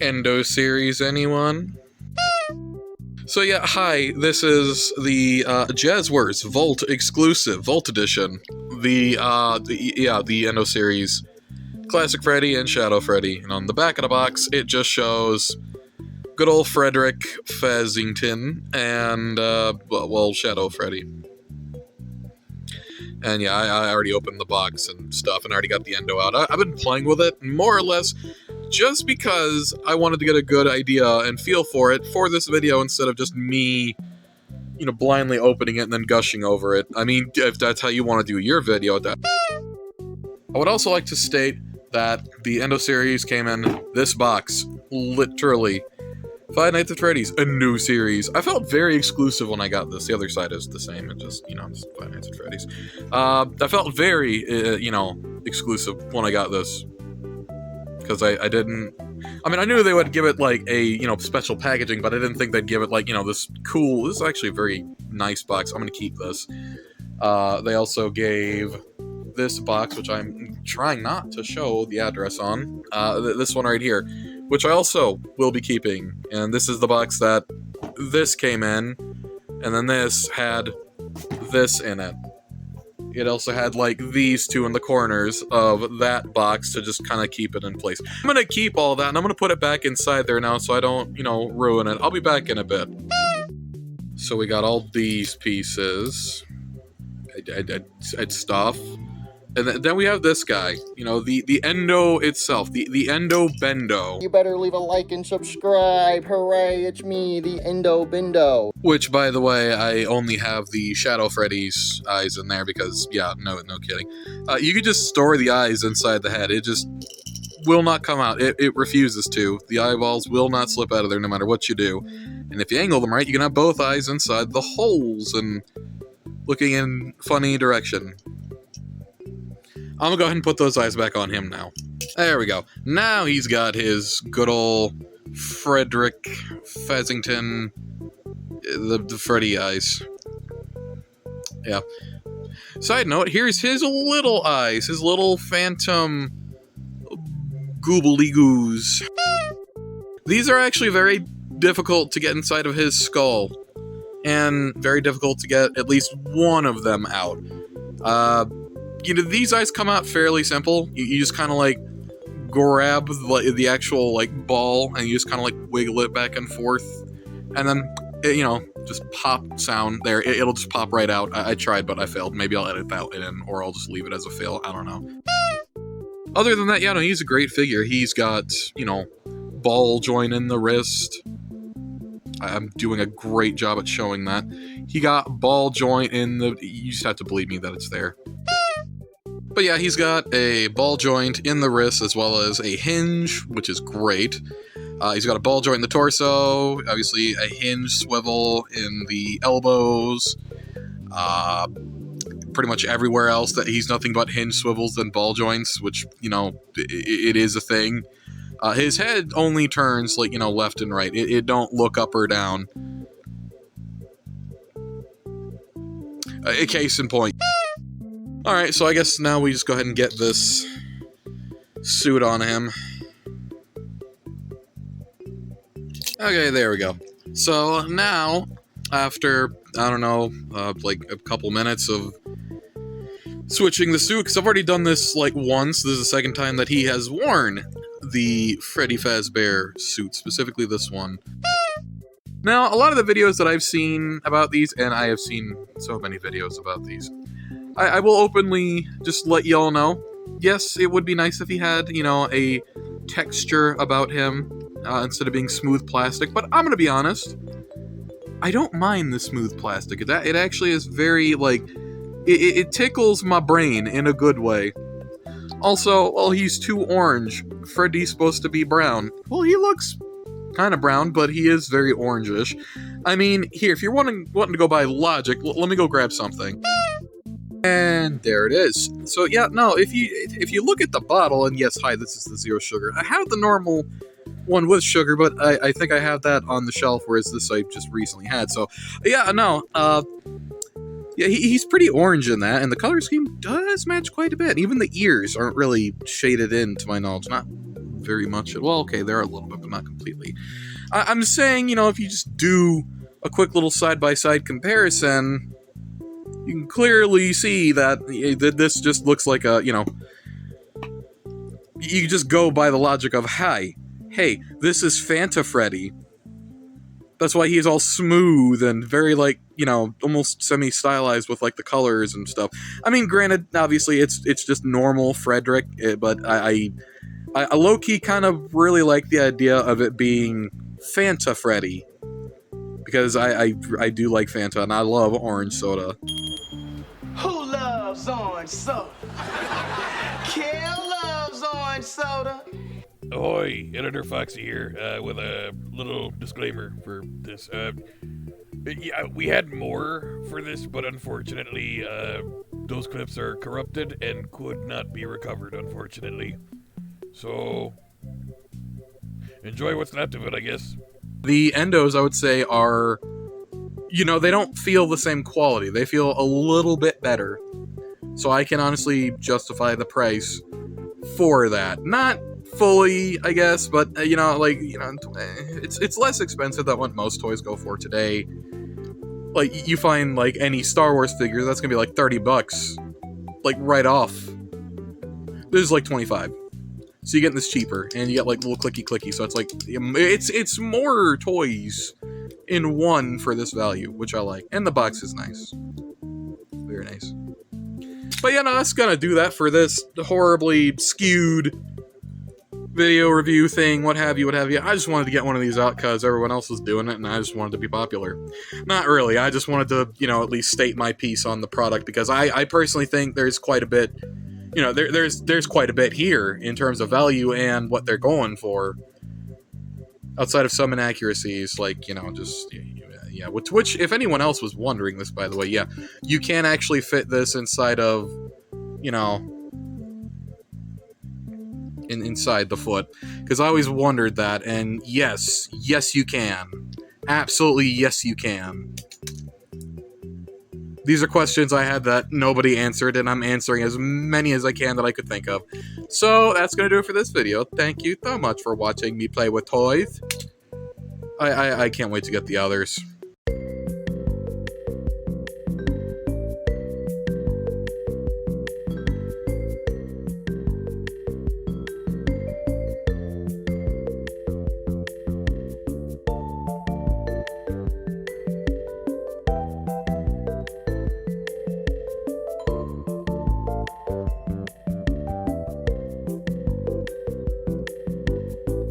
Endo series, anyone? So yeah, hi, this is the Jazzwares Vault exclusive, Vault Edition. The Endo series. Classic Freddy and Shadow Freddy. And on the back of the box, it just shows good old Frederick Fazington and, well, Shadow Freddy. And yeah, I already opened the box and stuff, and I already got the Endo out. I've been playing with it, more or less, just because I wanted to get a good idea and feel for it for this video instead of just me, blindly opening it and then gushing over it. I mean, if that's how you want to do your video, I would also like to state that the Endo series came in this box, literally. Five Nights at Freddy's, a new series. I felt very exclusive when I got this. The other side is the same. It just, it's Five Nights at Freddy's. I felt very, exclusive when I got this. Because I didn't... I mean, I knew they would give it, like, a, special packaging, but I didn't think they'd give it, like, this cool... This is actually a very nice box. I'm gonna keep this. They also gave this box, which I'm trying not to show the address on. This one right here, which I also will be keeping. And this is the box that this came in, and then this had this in it. It also had, like, these two in the corners of that box to just kind of keep it in place. I'm gonna keep all that, and I'm gonna put it back inside there now so I don't, ruin it. I'll be back in a bit. So we got all these pieces. I'd stuff. And then we have this guy, the Endo itself, the Endo Bendo. You better leave a like and subscribe. Hooray, it's me, the Endo Bendo. Which, by the way, I only have the Shadow Freddy's eyes in there because, yeah, no kidding. You could just store the eyes inside the head. It just will not come out. It refuses to. The eyeballs will not slip out of there no matter what you do. And if you angle them right, you can have both eyes inside the holes and looking in funny direction. I'm gonna go ahead and put those eyes back on him now. There we go. Now he's got his good old Frederick Fazington, the Freddy eyes. Yeah. Side note, here's his little eyes, his little phantom goobly-goos. These are actually very difficult to get inside of his skull, and very difficult to get at least one of them out. These eyes come out fairly simple. You just kind of, like, grab the actual, like, ball, and you just kind of, like, wiggle it back and forth. And then, just pop sound there. It'll just pop right out. I tried, but I failed. Maybe I'll edit that in, or I'll just leave it as a fail. I don't know. Other than that, yeah, no, he's a great figure. He's got, ball joint in the wrist. I'm doing a great job at showing that. He got ball joint in the... You just have to believe me that it's there. But yeah, he's got a ball joint in the wrist as well as a hinge, which is great. He's got a ball joint in the torso, obviously a hinge swivel in the elbows. Pretty much everywhere else that he's nothing but hinge swivels and ball joints, which, it is a thing. His head only turns, like, left and right. It don't look up or down. A case in point. Alright, so I guess now we just go ahead and get this suit on him. Okay, there we go. So now, after, I don't know, like a couple minutes of switching the suit, because I've already done this, like, once. This is the second time that he has worn the Freddy Fazbear suit, specifically this one. Now, a lot of the videos that I've seen about these, and I have seen so many videos about these, I will openly just let y'all know, yes, it would be nice if he had, a texture about him, instead of being smooth plastic, but I'm gonna be honest, I don't mind the smooth plastic. It actually is very, like, it tickles my brain in a good way. Also, well, he's too orange. Freddy's supposed to be brown. Well, he looks kind of brown, but he is very orangish. I mean, here, if you're wanting to go by logic, let me go grab something. And there it is. So yeah, no, if you look at the bottle, and yes, hi, this is the zero sugar. I have the normal one with sugar, but I think I have that on the shelf, whereas this I just recently had. So yeah, no, yeah, he's pretty orange in that, and the color scheme does match quite a bit. Even the ears aren't really shaded in, to my knowledge. Not very much. Well, okay, there are a little bit, but not completely. I'm saying, you know, if you just do a quick little side-by-side comparison, you can clearly see that this just looks like a, you know, you just go by the logic of, hey, this is Fanta Freddy. That's why he's all smooth and very, like, you know, almost semi-stylized with, like, the colors and stuff. I mean, granted, obviously, it's just normal Frederick, but I low-key kind of really like the idea of it being Fanta Freddy. Because I do like Fanta, and I love orange soda. Who loves orange soda? Kill loves orange soda. Ahoy, Editor Foxy here, with a little disclaimer for this. Yeah, we had more for this, but unfortunately, those clips are corrupted and could not be recovered, unfortunately. So, enjoy what's left of it, I guess. The Endos, I would say, are, you know, they don't feel the same quality. They feel a little bit better. So I can honestly justify the price for that. Not fully, I guess, but, you know, like, you know, it's less expensive than what most toys go for today. Like, you find, like, any Star Wars figure, that's gonna be like $30. Like, right off. This is like 25. So you get this cheaper, and you get, like, little clicky, so it's like, it's more toys in one for this value, which I like. And the box is nice. Very nice. But yeah, no, that's gonna do that for this horribly skewed video review thing, what have you. I just wanted to get one of these out because everyone else was doing it, and I just wanted to be popular. Not really, I just wanted to, you know, at least state my piece on the product, because I personally think there's quite a bit, you know, there's quite a bit here in terms of value and what they're going for. Outside of some inaccuracies, like, you know, just, yeah, which, if anyone else was wondering this, by the way, yeah, you can actually fit this inside of, you know, inside the foot, because I always wondered that, and yes, you can. Absolutely, yes, you can. These are questions I had that nobody answered, and I'm answering as many as I can that I could think of. So, that's gonna do it for this video. Thank you so much for watching me play with toys. I can't wait to get the others.